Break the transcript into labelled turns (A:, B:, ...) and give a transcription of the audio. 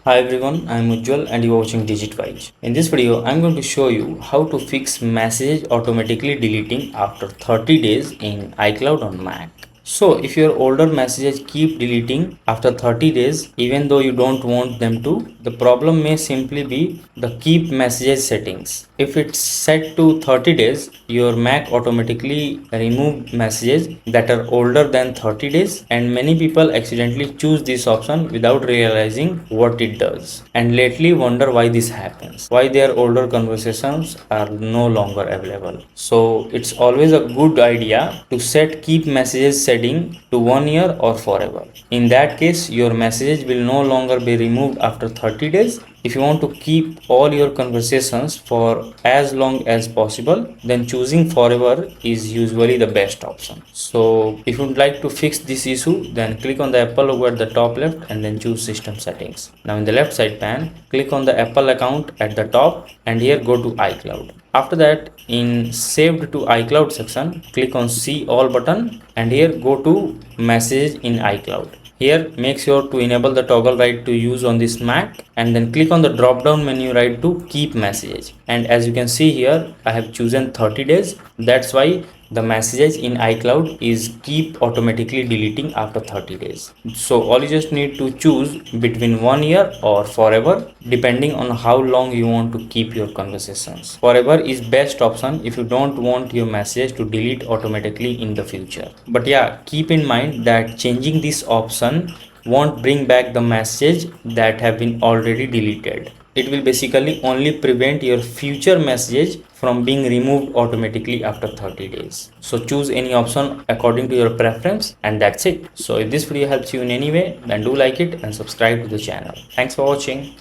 A: Hi everyone, I am Ujjwal and you are watching DigitWise. In this video, I am going to show you how to fix message automatically deleting after 30 days in iCloud on Mac. So if your older messages keep deleting after 30 days even though you don't want them to, the problem may simply be the keep messages settings. If it's set to 30 days, your Mac automatically remove messages that are older than 30 days, and many people accidentally choose this option without realizing what it does and lately wonder why this happens, why their older conversations are no longer available. So it's always a good idea to set keep messages setting to 1 year or forever. In that case, your messages will no longer be removed after 30 days. If you want to keep all your conversations for as long as possible, then choosing forever is usually the best option. So if you would like to fix this issue, then click on the Apple logo at the top left and then choose system settings. Now in the left side pane, click on the Apple account at the top and here go to iCloud. After that, in saved to iCloud section, click on see all button and here go to message in iCloud. Here make sure to enable the toggle right to use on this Mac and then click on the drop down menu right to keep message, and as you can see here I have chosen 30 days. That's why the messages in iCloud is keep automatically deleting after 30 days. So all you just need to choose between 1 year or forever depending on how long you want to keep your conversations. Forever is best option if you don't want your message to delete automatically in the future. But yeah, keep in mind that changing this option won't bring back the message that have been already deleted. It will basically only prevent your future message from being removed automatically after 30 days. So choose any option according to your preference and that's it. So if this video helps you in any way, then do like it and subscribe to the channel. Thanks for watching.